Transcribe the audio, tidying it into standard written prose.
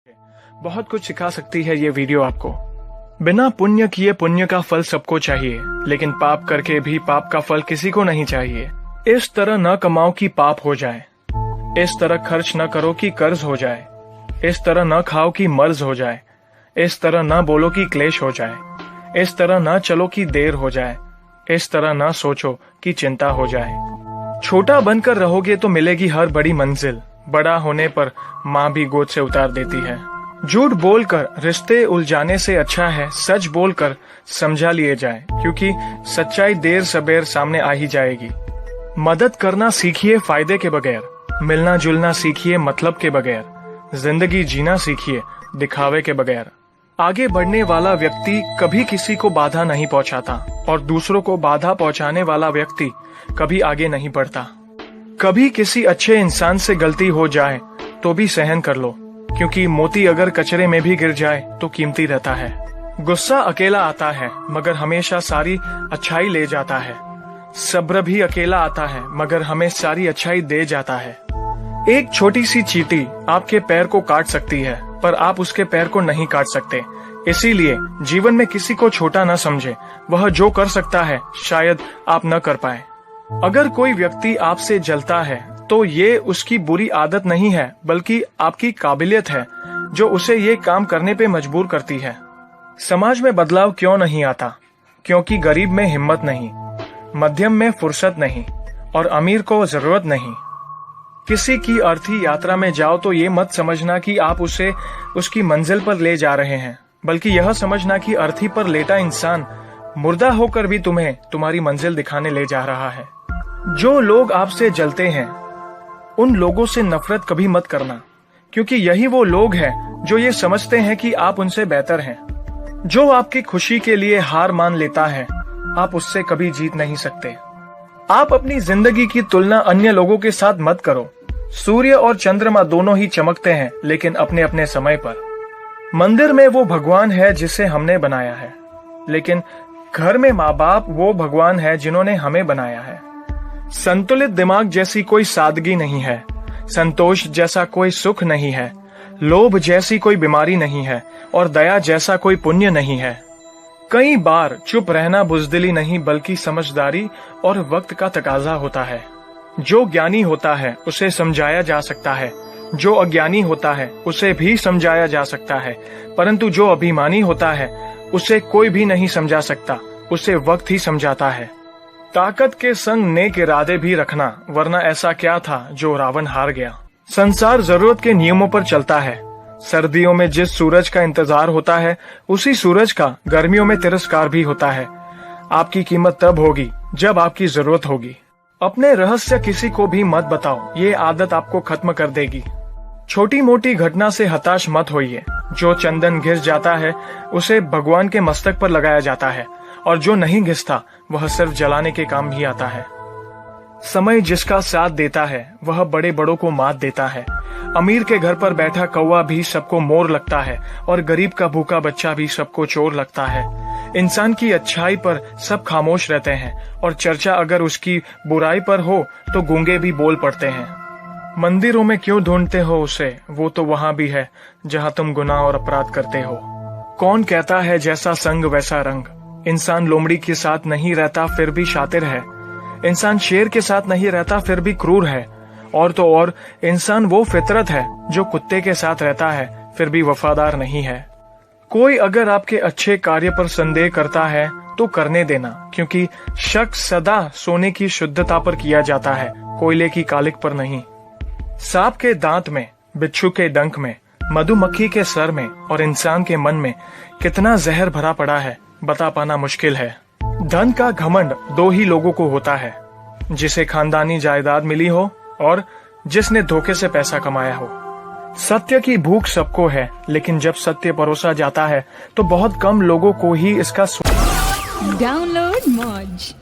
बहुत कुछ सिखा सकती है ये वीडियो आपको। बिना पुण्य किए पुण्य का फल सबको चाहिए, लेकिन पाप करके भी पाप का फल किसी को नहीं चाहिए। इस तरह न कमाओ कि पाप हो जाए, इस तरह खर्च न करो कि कर्ज हो जाए, इस तरह न खाओ कि मर्ज हो जाए, इस तरह न बोलो कि क्लेश हो जाए, इस तरह न चलो कि देर हो जाए, इस तरह न सोचो कि चिंता हो जाए। छोटा बनकर रहोगे तो मिलेगी हर बड़ी मंजिल, बड़ा होने पर माँ भी गोद से उतार देती है। झूठ बोलकर रिश्ते उलझाने से अच्छा है सच बोलकर समझा लिए जाए, क्योंकि सच्चाई देर सबेर सामने आ ही जाएगी। मदद करना सीखिए फायदे के बगैर, मिलना जुलना सीखिए मतलब के बगैर, जिंदगी जीना सीखिए दिखावे के बगैर। आगे बढ़ने वाला व्यक्ति कभी किसी को बाधा नहीं पहुंचाता और दूसरों को बाधा पहुंचाने वाला व्यक्ति कभी आगे नहीं बढ़ता। कभी किसी अच्छे इंसान से गलती हो जाए तो भी सहन कर लो, क्योंकि मोती अगर कचरे में भी गिर जाए तो कीमती रहता है। गुस्सा अकेला आता है मगर हमेशा सारी अच्छाई ले जाता है। सब्र भी अकेला आता है मगर हमें सारी अच्छाई दे जाता है। एक छोटी सी चींटी आपके पैर को काट सकती है पर आप उसके पैर को नहीं काट सकते। इसीलिए जीवन में किसी को छोटा न समझे, वह जो कर सकता है शायद आप न कर पाए। अगर कोई व्यक्ति आपसे जलता है तो ये उसकी बुरी आदत नहीं है, बल्कि आपकी काबिलियत है जो उसे ये काम करने पे मजबूर करती है। समाज में बदलाव क्यों नहीं आता? क्योंकि गरीब में हिम्मत नहीं, मध्यम में फुर्सत नहीं और अमीर को जरूरत नहीं। किसी की अर्थी यात्रा में जाओ तो ये मत समझना कि आप उसे उसकी मंजिल पर ले जा रहे हैं, बल्कि यह समझना कि अर्थी पर लेटा इंसान मुर्दा होकर भी तुम्हें तुम्हारी मंजिल दिखाने ले जा रहा है। जो लोग आपसे जलते हैं उन लोगों से नफरत कभी मत करना, क्योंकि यही वो लोग हैं जो ये समझते हैं कि आप उनसे बेहतर हैं। जो आपकी खुशी के लिए हार मान लेता है आप उससे कभी जीत नहीं सकते। आप अपनी जिंदगी की तुलना अन्य लोगों के साथ मत करो। सूर्य और चंद्रमा दोनों ही चमकते हैं, लेकिन अपने अपने समय पर। मंदिर में वो भगवान है जिसे हमने बनाया है, लेकिन घर में माँ बाप वो भगवान है जिन्होंने हमें बनाया है। संतुलित दिमाग जैसी कोई सादगी नहीं है, संतोष जैसा कोई सुख नहीं है, लोभ जैसी कोई बीमारी नहीं है और दया जैसा कोई पुण्य नहीं है। कई बार चुप रहना बुजदिली नहीं बल्कि समझदारी और वक्त का तकाजा होता है। जो ज्ञानी होता है उसे समझाया जा सकता है, जो अज्ञानी होता है उसे भी समझाया जा सकता है, परंतु जो अभिमानी होता है उसे कोई भी नहीं समझा सकता, उसे वक्त ही समझाता है। ताकत के संग नेक इरादे भी रखना, वरना ऐसा क्या था जो रावण हार गया। संसार जरूरत के नियमों पर चलता है। सर्दियों में जिस सूरज का इंतजार होता है उसी सूरज का गर्मियों में तिरस्कार भी होता है। आपकी कीमत तब होगी जब आपकी जरूरत होगी। अपने रहस्य किसी को भी मत बताओ, ये आदत आपको खत्म कर देगी। छोटी मोटी घटना से हताश मत होइए। जो चंदन घिस जाता है उसे भगवान के मस्तक पर लगाया जाता है, और जो नहीं घिसता वह सिर्फ जलाने के काम भी आता है। समय जिसका साथ देता है वह बड़े बड़ों को मात देता है। अमीर के घर पर बैठा कौवा भी सबको मोर लगता है और गरीब का भूखा बच्चा भी सबको चोर लगता है। इंसान की अच्छाई पर सब खामोश रहते हैं और चर्चा अगर उसकी बुराई पर हो तो गूंगे भी बोल पड़ते हैं। मंदिरों में क्यों ढूंढते हो उसे, वो तो वहां भी है जहां तुम गुनाह और अपराध करते हो। कौन कहता है जैसा संग वैसा रंग। इंसान लोमड़ी के साथ नहीं रहता फिर भी शातिर है। इंसान शेर के साथ नहीं रहता फिर भी क्रूर है। और तो और इंसान वो फितरत है जो कुत्ते के साथ रहता है फिर भी वफादार नहीं है। कोई अगर आपके अच्छे कार्य पर संदेह करता है तो करने देना, क्योंकि शक सदा सोने की शुद्धता पर किया जाता है, कोयले की कालिक पर नहीं। सांप के दांत में, बिच्छू के डंक में, मधुमक्खी के सर में और इंसान के मन में कितना जहर भरा पड़ा है बता पाना मुश्किल है। धन का घमंड दो ही लोगों को होता है, जिसे खानदानी जायदाद मिली हो और जिसने धोखे से पैसा कमाया हो। सत्य की भूख सबको है, लेकिन जब सत्य परोसा जाता है तो बहुत कम लोगों को ही इसका। डाउनलोड मौज।